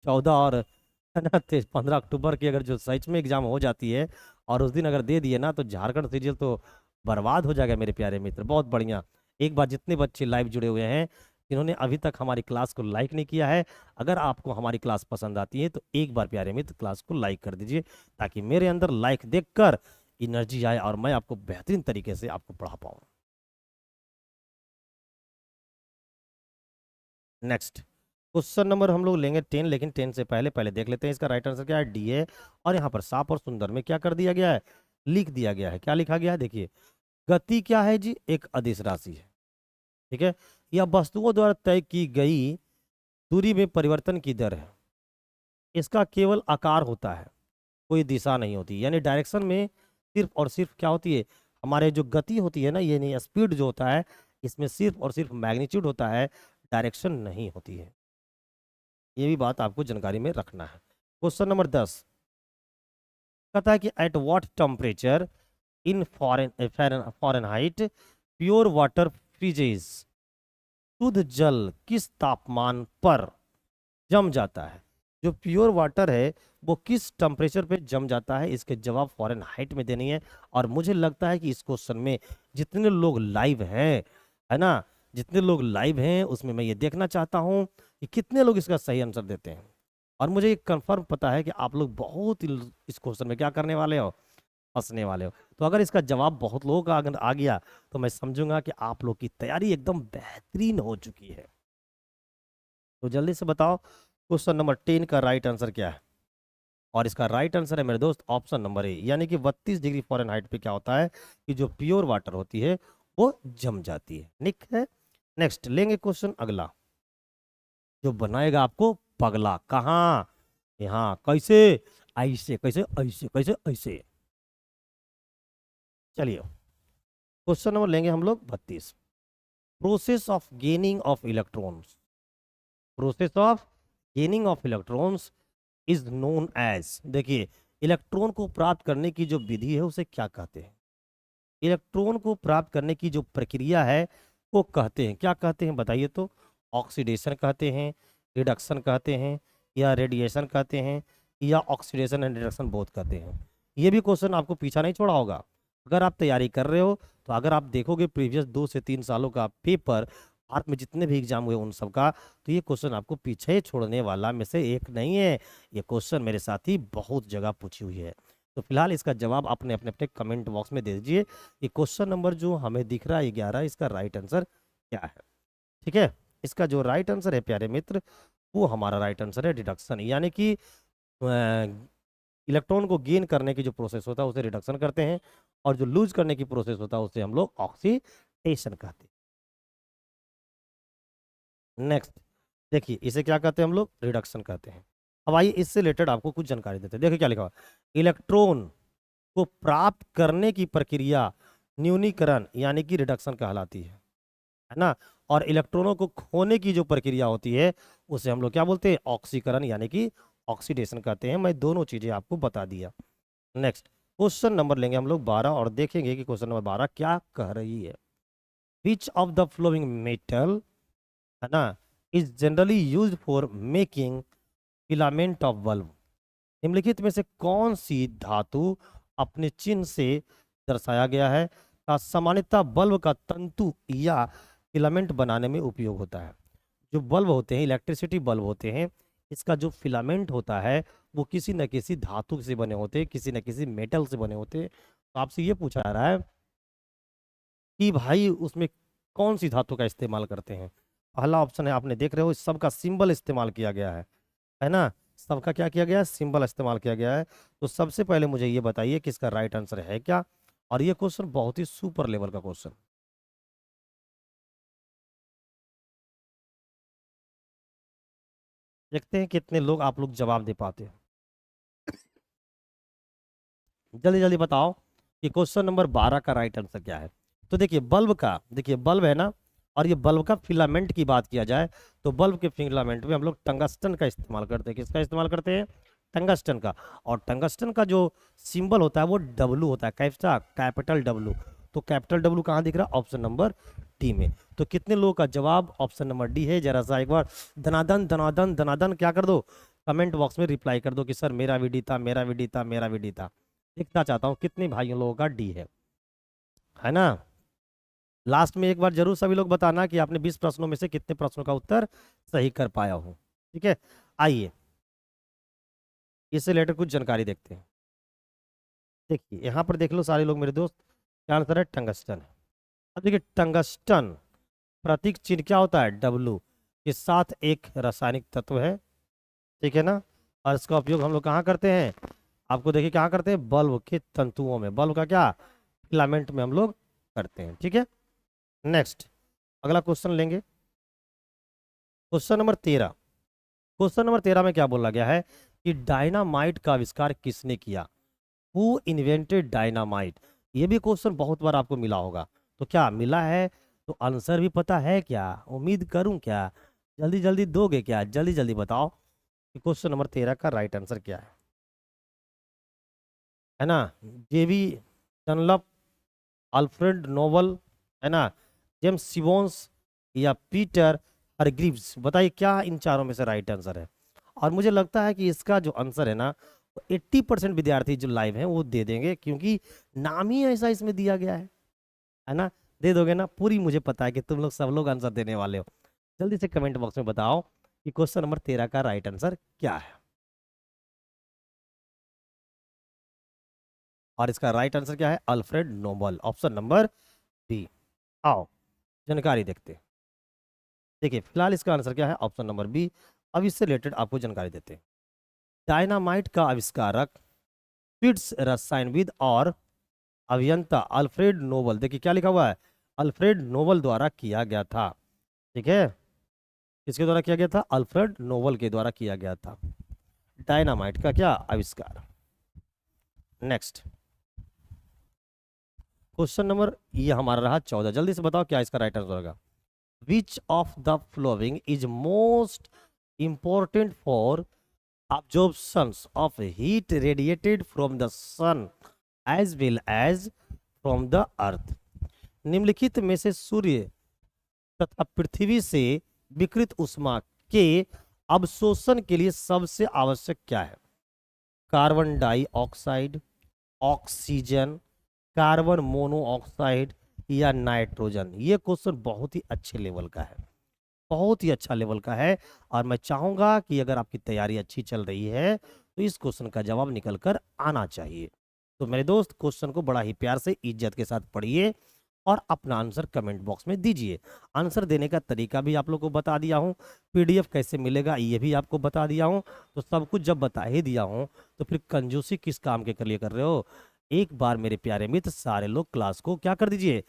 14 और है ना 15 अक्टूबर की अगर जो सच में एग्जाम हो जाती है और उस दिन अगर दे दिए ना तो झारखंड सीजीएल तो बर्बाद हो जाएगा मेरे प्यारे मित्र। बहुत बढ़िया। एक बार जितने बच्चे लाइव जुड़े हुए हैं जिन्होंने अभी तक हमारी क्लास को लाइक नहीं किया है, अगर आपको हमारी क्लास पसंद आती है तो एक बार प्यारे मित्र क्लास को लाइक कर दीजिए ताकि मेरे अंदर लाइक देखकर एनर्जी आए और मैं आपको बेहतरीन तरीके से आपको पढ़ा पाऊँ। नेक्स्ट क्वेश्चन नंबर हम लोग लेंगे 10, लेकिन 10 से पहले पहले देख लेते हैं इसका राइट आंसर क्या है, डी है। और यहाँ पर साफ और सुंदर में क्या कर दिया गया है, लिख दिया गया है। क्या लिखा गया है देखिए, गति क्या है जी, एक अदिश राशि है, ठीक है। यह वस्तुओं द्वारा तय की गई दूरी में परिवर्तन की दर है। इसका केवल आकार होता है, कोई दिशा नहीं होती, यानी डायरेक्शन में सिर्फ और सिर्फ क्या होती है, हमारे जो गति होती है ना, ये नहीं, स्पीड जो होता है इसमें सिर्फ और सिर्फ मैग्नीट्यूड होता है, डायरेक्शन नहीं होती है। ये भी बात आपको जानकारी में रखना है। क्वेश्चन नंबर 10 कहता है कि at what temperature in Fahrenheit pure water फ्रीजेज, शुद्ध जल किस तापमान पर जम जाता है। जो प्योर वाटर है वो किस टेम्परेचर पे जम जाता है, इसके जवाब फॉरेन हाइट में देनी है। और मुझे लगता है कि इस क्वेश्चन में जितने लोग लाइव हैं, है ना, जितने लोग लाइव हैं उसमें मैं ये देखना चाहता हूँ कि कितने लोग इसका सही आंसर देते हैं। और मुझे ये कंफर्म पता है कि आप लोग बहुत ही इस क्वेश्चन में क्या करने वाले हो, फंसने वाले हो। तो अगर इसका जवाब बहुत लोगों का अगर आ गया तो मैं समझूंगा कि आप लोग की तैयारी एकदम बेहतरीन हो चुकी है। तो जल्दी से बताओ क्वेश्चन नंबर 10 का राइट आंसर क्या है। और इसका राइट आंसर है मेरे दोस्त ऑप्शन नंबर ए, यानी कि 32 डिग्री फॉरेनहाइट पे क्या होता है कि जो प्योर वाटर होती है वो जम जाती है। निक है। नेक्स्ट लेंगे क्वेश्चन अगला, जो बनाएगा आपको पगला। कहाँ, यहाँ कैसे, ऐसे कैसे, ऐसे कैसे, ऐसे। चलिए क्वेश्चन नंबर लेंगे हम लोग 32, process of gaining of electrons, process of gaining of electrons is known as. देखिए इलेक्ट्रॉन को प्राप्त करने की जो विधि है उसे क्या कहते हैं, इलेक्ट्रॉन को प्राप्त करने की जो प्रक्रिया है वो कहते हैं, क्या कहते हैं बताइए तो। ऑक्सीडेशन कहते हैं, रिडक्शन कहते हैं, या रेडिएशन कहते हैं, या ऑक्सीडेशन एंड रिडक्शन बोथ कहते हैं। ये भी क्वेश्चन आपको पीछा नहीं छोड़ा होगा। अगर आप तैयारी कर रहे हो तो अगर आप देखोगे प्रीवियस 2 से 3 सालों का पेपर, भारत में जितने भी एग्जाम हुए उन सब का, तो ये क्वेश्चन आपको पीछे छोड़ने वाला में से एक नहीं है। ये क्वेश्चन मेरे साथ ही बहुत जगह पूछी हुई है। तो फिलहाल इसका जवाब आपने अपने अपने कमेंट बॉक्स में दे दीजिए। ये क्वेश्चन नंबर जो हमें दिख रहा है 11, इसका राइट आंसर क्या है। ठीक है, इसका जो राइट आंसर है प्यारे मित्र, वो हमारा राइट आंसर है रिडक्शन, यानी कि इलेक्ट्रॉन को गेन करने की जो प्रोसेस होता है उसे रिडक्शन कहते हैं, और जो लूज करने की प्रोसेस होता है उसे हम लोग ऑक्सीडेशन कहते हैं। नेक्स्ट देखिए, इसे क्या कहते हैं हम लोग, रिडक्शन कहते हैं। अब आइए इससे रिलेटेड आपको कुछ जानकारी देते हैं। देखिए क्या लिखा हुआ, इलेक्ट्रॉन को प्राप्त करने की प्रक्रिया न्यूनीकरण यानी कि रिडक्शन कहलाती है ना। और इलेक्ट्रॉनों को खोने की जो प्रक्रिया होती है उसे हम लोग क्या बोलते हैं, ऑक्सीकरण यानी कि ऑक्सीडेशन कहते हैं। मैं दोनों चीजें आपको बता दिया। नेक्स्ट क्वेश्चन नंबर लेंगे हम लोग 12 और देखेंगे कि क्वेश्चन नंबर 12 क्या कह रही है। विच ऑफ द फ्लोइंग मेटल, है ना, is generally use for making filament of bulb. निम्नलिखित में से कौन सी धातु अपने चिन्ह से दर्शाया गया है का सामान्यतः बल्ब का तंतु या फिलामेंट बनाने में उपयोग होता है। जो बल्ब होते हैं, इलेक्ट्रिसिटी बल्ब होते हैं, इसका जो फिलामेंट होता है वो किसी न किसी धातु से बने होते हैं, किसी न किसी मेटल से बने होते हैं। तो आपसे ये पूछा जा रहा है कि भाई उसमें कौन सी धातु का इस्तेमाल करते हैं। पहला ऑप्शन है, आपने देख रहे हो इस सब का सिंबल इस्तेमाल किया गया है ना, सबका क्या किया गया है, सिंबल इस्तेमाल किया गया है। तो सबसे पहले मुझे ये बताइए कि इसका राइट आंसर है क्या। और ये क्वेश्चन बहुत ही सुपर लेवल का क्वेश्चन, देखते हैं कितने लोग आप लोग जवाब दे पाते हैं। जल्दी जल्दी बताओ कि क्वेश्चन नंबर 12 का राइट आंसर क्या है। तो देखिए बल्ब का, देखिए बल्ब है ना, और ये बल्ब का फिलामेंट की बात किया जाए तो बल्ब के फिलामेंट में हम लोग टंगस्टन का इस्तेमाल करते हैं। किसका इस्तेमाल करते हैं, टंगस्टन का। और टंगस्टन का जो सिंबल होता है वो डब्लू होता है, कैसा, कैपिटल डब्लू। तो कैपिटल डब्लू कहाँ दिख रहा है, ऑप्शन नंबर डी में। तो कितने लोगों का जवाब ऑप्शन नंबर डी है, जरा सा एक बार धनाधन धनाधन धनाधन क्या कर दो, कमेंट बॉक्स में रिप्लाई कर दो कि सर मेरा भी डी था, मेरा भी डी था, मेरा भी डी था। देखना चाहता हूँ कितने भाइयों लोगों का डी है ना। लास्ट में एक बार जरूर सभी लोग बताना कि आपने 20 प्रश्नों में से कितने प्रश्नों का उत्तर सही कर पाया हो। ठीक है, आइए इससे रिलेटेड कुछ जानकारी देखते हैं। देखिए यहाँ पर देख लो सारे लोग मेरे दोस्त, क्या आंसर है? टंगस्टन है। अब देखिए टंगस्टन प्रतीक चिन्ह क्या होता है? डब्लू के साथ एक रासायनिक तत्व है, ठीक है ना। और इसका उपयोग हम लोग कहाँ करते हैं? आपको देखिए कहाँ करते हैं? बल्ब के तंतुओं में, बल्ब का क्या फिलामेंट में हम लोग करते हैं, ठीक है। नेक्स्ट अगला क्वेश्चन लेंगे, क्वेश्चन नंबर 13। क्वेश्चन नंबर 13 में क्या बोला गया है कि डायनामाइट का आविष्कार किसने किया? Who invented dynamite? ये भी क्वेश्चन बहुत बार आपको मिला होगा, तो क्या मिला है? तो आंसर भी पता है क्या? उम्मीद करूं क्या? जल्दी जल्दी दोगे क्या? जल्दी जल्दी बताओ कि क्वेश्चन नंबर 13 का राइट आंसर क्या है ना। जेबी डनलप, अल्फ्रेड नोबल, है ना, जेम्स सिबोन्स या पीटर हरग्रीव्स? बताइए क्या इन चारों में से राइट आंसर है? और मुझे लगता है कि इसका जो आंसर है ना, 80% विद्यार्थी जो लाइव हैं वो दे देंगे, क्योंकि नाम ही ऐसा इसमें दिया गया है ना। दे दोगे ना? पूरी मुझे पता है कि तुम लोग सब लोग आंसर देने वाले हो। जल्दी से कमेंट बॉक्स में बताओ कि क्वेश्चन नंबर 13 का राइट आंसर क्या है। और इसका राइट आंसर क्या है? Alfred Nobel, option number B. आओ जानकारी देखते हैं। देखिए फिलहाल इसका आंसर क्या है? Option number B. अब इससे रिलेटेड आपको जानकारी देते हैं। डायनामाइट का आविष्कारक स्वीडिश रसायनविद और अभियंता अल्फ्रेड नोबल, देखिए क्या लिखा हुआ है? अल्फ्रेड नोबल द्वारा किया गया था, ठीक है। किसके द्वारा किया गया था? अल्फ्रेड नोबल के द्वारा किया गया था डायनामाइट का क्या आविष्कार। नेक्स्ट क्वेश्चन नंबर ये हमारा रहा 14। जल्दी से बताओ क्या इसका राइट आंसर होगा? विच of the following is most important for absorptions of heat radiated from the sun as well as from the earth? निम्नलिखित में से सूर्य तथा पृथ्वी से विकृत ऊष्मा के अवशोषण के लिए सबसे आवश्यक क्या है? Carbon dioxide, oxygen, carbon monoxide या नाइट्रोजन? ये क्वेश्चन बहुत ही अच्छे लेवल का है, बहुत ही अच्छा लेवल का है। और मैं चाहूंगा कि अगर आपकी तैयारी अच्छी चल रही है तो इस क्वेश्चन का जवाब निकल कर आना चाहिए। तो मेरे दोस्त क्वेश्चन को बड़ा ही प्यार से इज्जत के साथ पढ़िए और अपना आंसर कमेंट बॉक्स में दीजिए। आंसर देने का तरीका भी आप लोग को बता दिया हूँ, पीडीएफ कैसे मिलेगा ये भी आपको बता दिया हूँ। तो सब कुछ जब बता ही दिया हूँ तो फिर कंजूसी किस काम के लिए कर रहे हो? एक बार मेरे प्यारे मित्र सारे लोग क्लास को क्या कर दीजिए?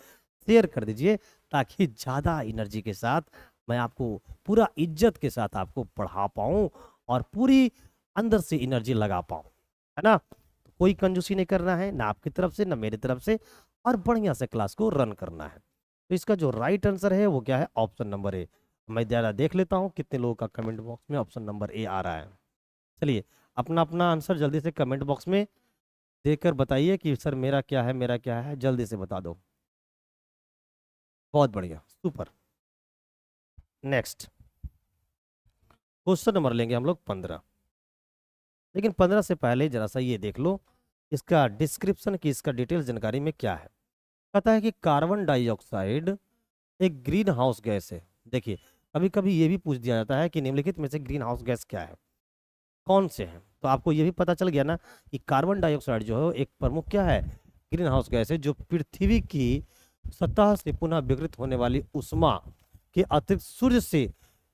शेयर कर दीजिए, ताकि ज़्यादा एनर्जी के साथ मैं आपको पूरा इज्जत के साथ आपको पढ़ा पाऊँ और पूरी अंदर से एनर्जी लगा पाऊँ, है ना। तो कोई कंजूसी नहीं करना है, ना आपकी तरफ से ना मेरी तरफ से, और बढ़िया से क्लास को रन करना है। तो इसका जो राइट आंसर है वो क्या है? Option number A. मैं ज़रा देख लेता हूँ कितने लोगों का कमेंट बॉक्स में ऑप्शन नंबर ए आ रहा है। चलिए अपना अपना आंसर जल्दी से कमेंट बॉक्स में देकर बताइए कि सर मेरा क्या है, मेरा क्या है, जल्दी से बता दो। बहुत बढ़िया, सुपर। नेक्स्ट क्वेश्चन नंबर लेंगे हम लोग 15। लेकिन 15 से पहले जरा सा ये देख लो इसका डिस्क्रिप्शन की, इसका डिटेल जानकारी में क्या है। कहता है कि कार्बन डाइऑक्साइड एक ग्रीन हाउस गैस है। देखिए कभी कभी ये भी पूछ दिया जाता है कि निम्नलिखित में से ग्रीन हाउस गैस क्या है, कौन से हैं? तो आपको ये भी पता चल गया ना कि कार्बन डाइऑक्साइड जो है एक प्रमुख क्या है? ग्रीन हाउस गैस है, जो पृथ्वी की सतह से पुनः विकृत होने वाली उष्मा के अतिरिक्त सूर्य से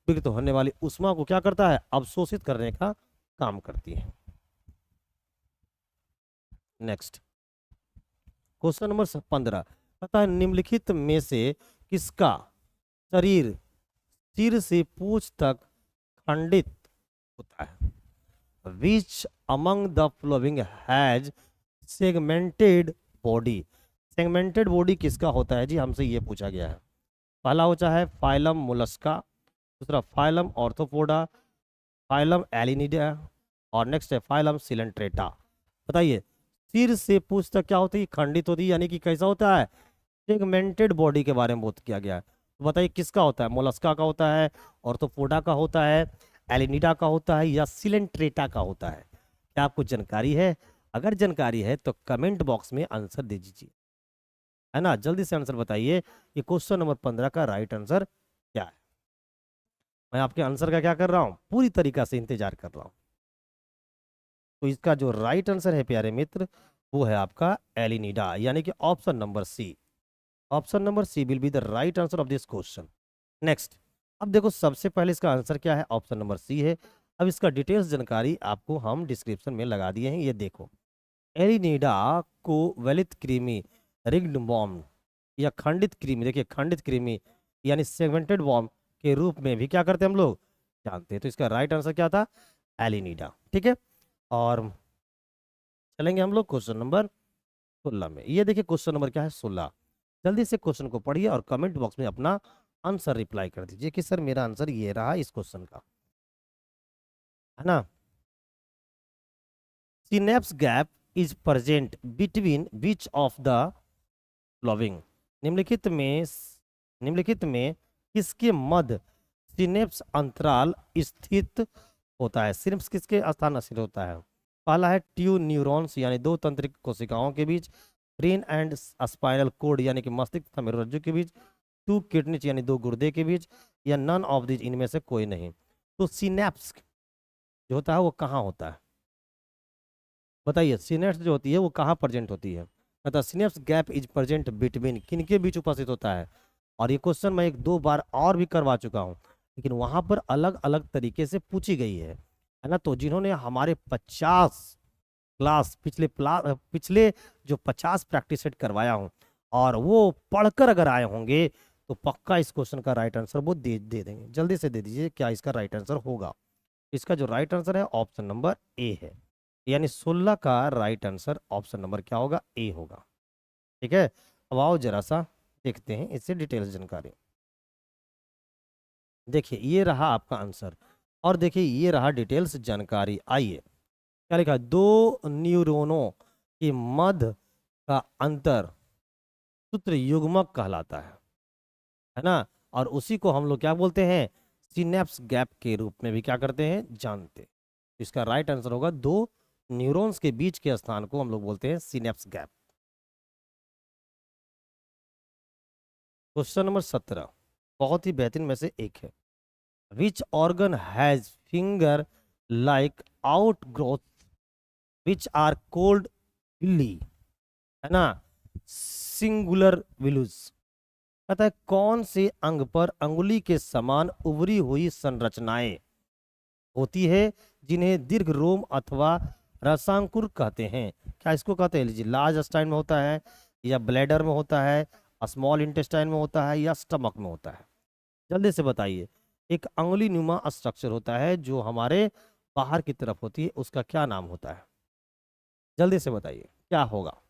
विकृत होने वाली उष्मा को क्या करता है? अवशोषित करने का काम करती है। नेक्स्ट क्वेश्चन नंबर 15 कहता है निम्नलिखित में से किसका शरीर सिर से पूंछ तक खंडित होता है? विच among the flowing has segmented body? Segmented body किसका होता है जी? हमसे ये पूछा गया है। पहला होता है फाइलम मोलस्का, दूसरा फाइलम ऑर्थोपोडा, फाइलम एलिनिडा, और नेक्स्ट है फाइलम सिलेंट्रेटा। बताइए सिर से पूंछ तक क्या होती है? खंडित होती है, यानी कि कैसा होता है? सेगमेंटेड बॉडी के बारे में बात किया गया है। तो बताइए किसका होता है? मोलस्का का होता है, ऑर्थोपोडा का होता है, एलिनिडा का होता है, या सिलेंट्रेटा का होता है? क्या आपको जानकारी है? अगर जानकारी है तो कमेंट बॉक्स में आंसर दे दीजिए, है ना। जल्दी से आंसर बताइए कि क्वेश्चन नंबर 15 का राइट आंसर क्या है। मैं आपके आंसर का क्या कर रहा हूँ? पूरी तरीका से इंतजार कर रहा हूँ। तो इसका जो राइट आंसर है प्यारे मित्र वो है आपका एलिनिडा, यानी कि option number C. Option number C will be the right answer of this question. Next, अब देखो सबसे पहले इसका आंसर क्या है, ऑप्शन नंबर सी है। अब इसका डिटेल्स जानकारी आपको हम डिस्क्रिप्शन में लगा दिए हैं, ये देखो। एलिनिडा को वलित कृमि, रिग्ड वॉर्म या खंडित कृमि, देखिए खंडित कृमि यानी सेगमेंटेड वॉर्म के रूप में भी क्या करते हैं हम लोग जानते हैं। तो इसका राइट आंसर क्या था, एलिनिडा। ठीक है, और चलेंगे हम लोग क्वेश्चन नंबर 16 में। ये देखिए क्वेश्चन नंबर क्या है, 16। जल्दी से क्वेश्चन को पढ़िए और कमेंट बॉक्स में अपना आंसर रिप्लाई कर दीजिए कि सर मेरा आंसर ये रहा इस क्वेश्चन का, है ना। Synapse gap is present between which of the flowing, निम्नलिखित में किसके मध्य सिनेप्स अंतराल स्थित होता है। सिनेप्स किसके स्थान स्थित होता है। पहला है ट्यू न्यूरॉन्स यानी दो तंत्रिक कोशिकाओं के बीच, ब्रेन एंड स्पाइनल कोड यानी कि मस्तिष्क तथा मेरुरज्जु के बीच, टू किडनीज यानी दो गुर्दे के बीच, या नन ऑफ दिस, इनमें से कोई नहीं। तो सिनेप्स जो होता है वो कहाँ होता है, बताइए। सिनेप्स जो होती है वो कहाँ प्रेजेंट होती है, मतलब synapse gap is present between, किनके बीच उपस्थित होता है। और ये क्वेश्चन मैं एक दो बार और भी करवा चुका हूँ, लेकिन वहां पर अलग अलग तरीके से पूछी गई है ना। तो जिन्होंने हमारे 50 क्लास पिछले जो 50 प्रैक्टिस सेट करवाया हूँ और वो पढ़कर अगर आए होंगे तो पक्का इस क्वेश्चन का राइट आंसर वो दे देंगे। जल्दी से दे दीजिए क्या इसका राइट आंसर होगा। इसका जो राइट आंसर है ऑप्शन नंबर ए है, यानी 16 का राइट आंसर ऑप्शन नंबर क्या होगा, ए होगा। ठीक है, अब आओ जरा सा देखते हैं इससे डिटेल्स जानकारी। देखिए ये रहा आपका आंसर, और देखिए ये रहा डिटेल्स जानकारी। आइए क्या लिखा है, दो न्यूरॉनों के मध्य का अंतर सूत्र युग्मक कहलाता है ना। और उसी को हम लोग क्या बोलते हैं, सिनेप्स गैप के रूप में भी क्या करते हैं, जानते हैं। इसका राइट आंसर होगा दो न्यूरॉन्स के बीच के स्थान को हम लोग बोलते हैं सिनेप्स गैप। क्वेश्चन नंबर 17 बहुत ही बेहतरीन में से एक है। Which organ has finger like out growth which are called villi, है ना, सिंगुलर विलुस। कहता है कौन से अंग पर अंगुली के समान उभरी हुई संरचनाएं होती है जिन्हें दीर्घ रोम अथवा रसांकुर कहते हैं। क्या इसको कहते हैं, लीजिए, लार्ज स्टाइन में होता है, या ब्लैडर में होता है, स्मॉल इंटेस्टाइन में होता है, या स्टमक में होता है। जल्दी से बताइए। एक अंगुली नुमा स्ट्रक्चर होता है जो हमारे बाहर की तरफ होती है, उसका क्या नाम होता है, जल्दी से बताइए क्या होगा।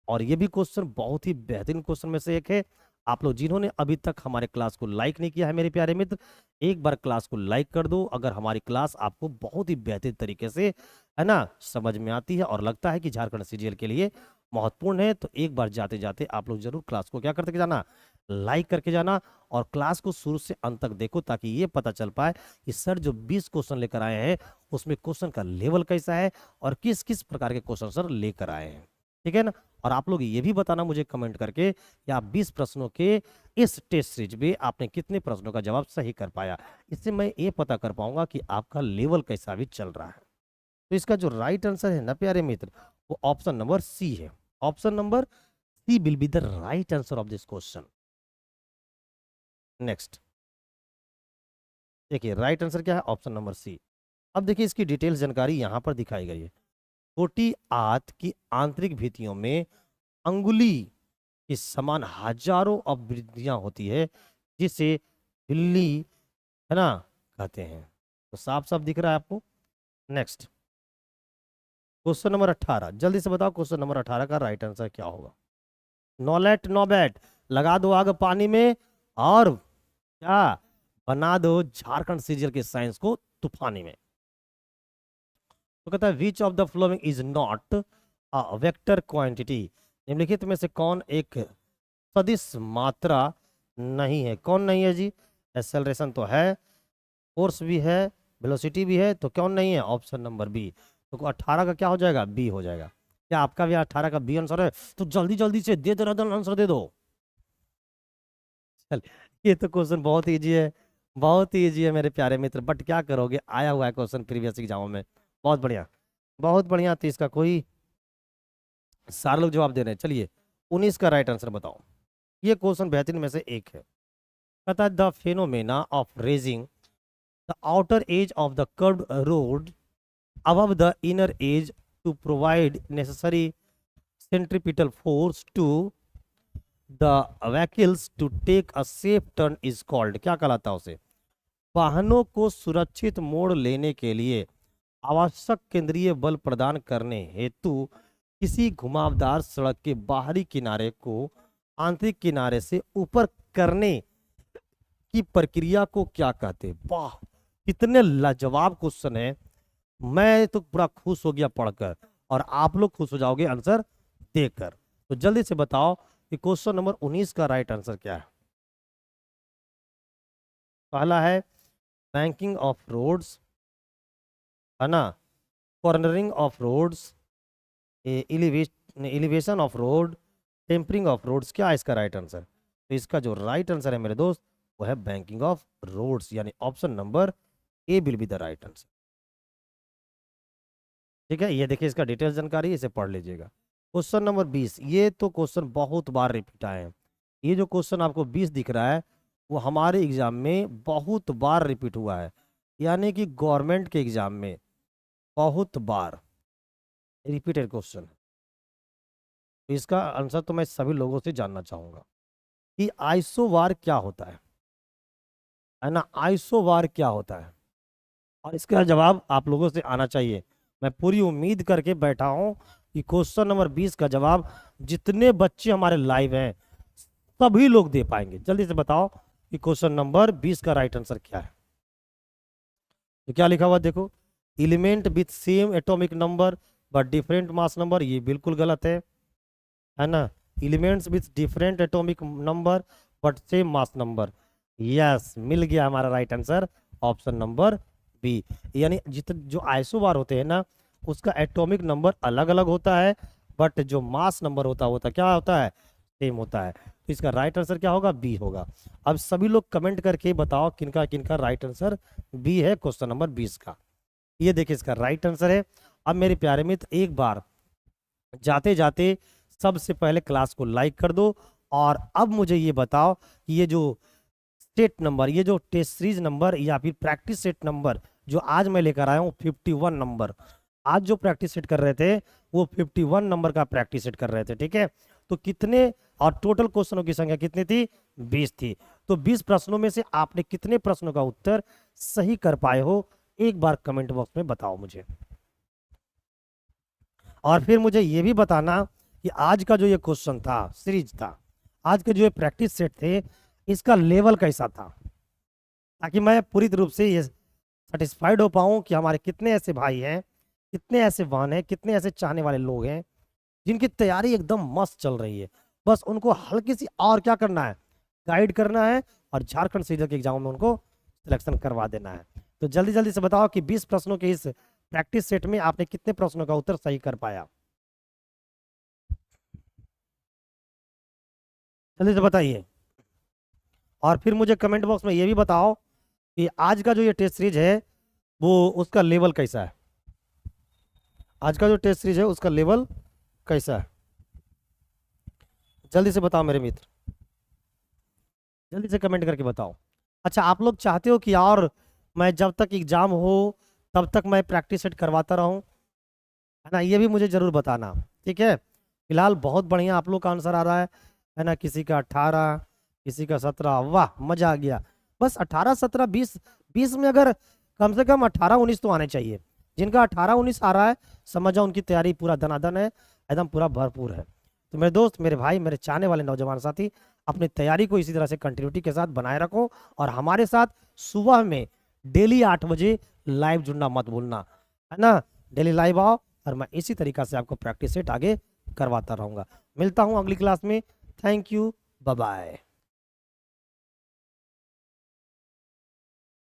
और ये भी क्वेश्चन बहुत ही बेहतरीन क्वेश्चन में से एक है। आप लोग जिन्होंने अभी तक हमारे क्लास को लाइक नहीं किया है मेरे प्यारे मित्र, एक बार क्लास को लाइक कर दो। अगर हमारी क्लास आपको बहुत ही बेहतरीन तरीके से, है ना, समझ में आती है और लगता है कि झारखंड सीजीएल के लिए महत्वपूर्ण है, तो एक बार जाते जाते आप लोग जरूर क्लास को क्या करके जाना, लाइक करके जाना। और क्लास को शुरू से अंत तक देखो ताकि ये पता चल पाए कि सर जो 20 क्वेश्चन लेकर आए हैं उसमें क्वेश्चन का लेवल कैसा है और किस किस प्रकार के क्वेश्चन सर लेकर आए हैं। ठीक है ना। और आप लोग ये भी बताना मुझे कमेंट करके कि आप 20 प्रश्नों के इस टेस्ट सीरीज में आपने कितने प्रश्नों का जवाब सही कर पाया। इससे मैं ये पता कर पाऊंगा कि आपका लेवल कैसा भी चल रहा है। तो इसका जो राइट आंसर है ना प्यारे मित्र, वो ऑप्शन नंबर सी है। Option number C will be the right answer of this question. Next देखिए राइट आंसर क्या है, ऑप्शन नंबर सी। अब देखिए इसकी डिटेल्स जानकारी यहां पर दिखाई गई है। छोटी आंत की आंतरिक भित्तियों में अंगुली के समान हजारों अवृद्धियां होती है जिसे बिल्ली, है ना, कहते हैं। तो साफ साफ दिख रहा है आपको। नेक्स्ट क्वेश्चन नंबर 18, जल्दी से बताओ क्वेश्चन नंबर 18 का राइट आंसर क्या होगा। नॉलेट नॉबैट, लगा दो आग पानी में और क्या बना दो झारखंड सीरियल के साइंस को तूफानी में। तो कहता है विच of the following is not a vector quantity, निम्नलिखित में से कौन एक सदिश मात्रा नहीं है। कौन नहीं है जी, एक्सेलरेशन तो है, फोर्स भी है, वेलोसिटी भी है, तो कौन नहीं है, ऑप्शन नंबर बी। तो 18 का क्या हो जाएगा, बी हो जाएगा। क्या आपका भी 18 का बी आंसर है, तो जल्दी जल्दी से दे दो, आंसर दे दो। चल, ये तो क्वेश्चन बहुत ईजी है, बहुत ही ईजी है मेरे प्यारे मित्र, बट क्या करोगे, आया हुआ है क्वेश्चन प्रीवियस एग्जामों में। बहुत बढ़िया, बहुत बढ़िया। तो इसका कोई सारे लोग जवाब दे रहे हैं। चलिए 19 का राइट आंसर बताओ। ये क्वेश्चन बेहतरीन में से एक है। कहता है the phenomena of raising the outer as of the curved road above the inner edge to provide necessary centripetal force to the vehicles to take a safe turn is called, क्या कहलाता है उसे? वाहनों को सुरक्षित मोड़ लेने के लिए आवश्यक केंद्रीय बल प्रदान करने हेतु किसी घुमावदार सड़क के बाहरी किनारे को आंतरिक किनारे से ऊपर करने की प्रक्रिया को क्या कहते हैं? वाह, कितने लाजवाब क्वेश्चन है। मैं तो बड़ा खुश हो गया पढ़कर, और आप लोग खुश हो जाओगे आंसर देकर। तो जल्दी से बताओ कि क्वेश्चन नंबर 19 का राइट आंसर क्या है। पहला है बैंकिंग ऑफ रोड्स, है ना, cornering of roads, elevation of road, tempering of roads. क्या है इसका राइट आंसर? तो इसका जो राइट आंसर है मेरे दोस्त वो है बैंकिंग ऑफ रोड्स, यानी option number A will be the right answer. ठीक है, ये देखिए इसका डिटेल्स जानकारी, इसे पढ़ लीजिएगा। क्वेश्चन नंबर 20, ये तो क्वेश्चन बहुत बार रिपीट आए हैं। ये जो क्वेश्चन आपको 20 दिख रहा है वो हमारे एग्जाम में बहुत बार रिपीट हुआ है, यानी कि गवर्नमेंट के एग्जाम में बहुत बार रिपीटेड क्वेश्चन। तो इसका आंसर तो मैं सभी लोगों से जानना चाहूंगा कि आइसोबार क्या होता है ना, आइसोबार क्या होता है, और इसका जवाब आप लोगों से आना चाहिए। मैं पूरी उम्मीद करके बैठा हूं कि क्वेश्चन नंबर 20 का जवाब जितने बच्चे हमारे लाइव हैं सभी लोग दे पाएंगे। जल्दी से बताओ कि क्वेश्चन नंबर 20 का राइट आंसर क्या है। तो क्या लिखा हुआ देखो, element with same atomic number but different mass number, ये बिल्कुल गलत है ना। Elements with different atomic number but same mass number, yes, मिल गया हमारा right answer, option number B. यानी जितने जो आइसोबार होते हैं ना उसका एटॉमिक नंबर अलग अलग होता है, बट जो मास नंबर होता क्या होता है, सेम होता है। तो इसका राइट आंसर क्या होगा? बी होगा। अब सभी लोग कमेंट करके बताओ किनका किनका राइट आंसर बी है क्वेश्चन नंबर 20 का। ये देखिए इसका राइट आंसर है। अब मेरे प्यारे मित्र एक बार जाते जाते सबसे पहले क्लास को लाइक कर दो, और अब मुझे ये बताओ कि ये जो स्टेट नंबर, ये जो टेस्ट सीरीज नंबर या फिर प्रैक्टिस सेट नंबर जो आज मैं लेकर आया हूँ 51 नंबर, आज जो प्रैक्टिस सेट कर रहे थे वो 51 नंबर का प्रैक्टिस सेट कर रहे थे। ठीक है, तो कितने, और टोटल क्वेश्चनों की संख्या कितनी थी? 20 थी। तो 20 प्रश्नों में से आपने कितने प्रश्नों का उत्तर सही कर पाए हो, एक बार कमेंट बॉक्स में बताओ मुझे। और फिर मुझे ये भी बताना कि आज का जो ये क्वेश्चन था, सीरीज था, आज के जो ये प्रैक्टिस सेट थे, इसका लेवल कैसा था, ताकि मैं पूरी रूप से ये सेटिस्फाइड हो पाऊँ कि हमारे कितने ऐसे भाई हैं, कितने ऐसे वाहन हैं, कितने ऐसे चाहने वाले लोग हैं जिनकी तैयारी एकदम मस्त चल रही है। बस उनको हल्की सी और क्या करना है, गाइड करना है, और झारखंड सीजन के एग्जाम में उनको सिलेक्शन करवा देना है। तो जल्दी जल्दी से बताओ कि 20 प्रश्नों के इस प्रैक्टिस सेट में आपने कितने प्रश्नों का उत्तर सही कर पाया, जल्दी से बताइए। और फिर मुझे कमेंट बॉक्स में ये भी बताओ कि आज का जो ये टेस्ट सीरीज है वो उसका लेवल कैसा है, आज का जो टेस्ट सीरीज है उसका लेवल कैसा है, जल्दी से बताओ मेरे मित्र, जल्दी से कमेंट करके बताओ। अच्छा, आप लोग चाहते हो कि और मैं जब तक एग्जाम हो तब तक मैं प्रैक्टिस सेट करवाता रहूं, है ना, ये भी मुझे जरूर बताना। ठीक है, फिलहाल बहुत बढ़िया आप लोग का आंसर आ रहा है ना, किसी का 18, किसी का 17, वाह मजा आ गया। बस 18, 17, 20, 20 में अगर कम से कम 18, 19 तो आने चाहिए। जिनका 18, 19 आ रहा है समझ जाओ उनकी तैयारी पूरा धनाधन है, एकदम पूरा भरपूर है। तो मेरे दोस्त, मेरे भाई, मेरे चाहने वाले नौजवान साथी, अपनी तैयारी को इसी तरह से कंटिन्यूटी के साथ बनाए रखो, और हमारे साथ सुबह में डेली 8 बजे लाइव जुड़ना मत भूलना, है ना। डेली लाइव आओ, और मैं इसी तरीका से आपको प्रैक्टिस सेट आगे करवाता रहूंगा। मिलता हूँ अगली क्लास में। Thank you, bye bye.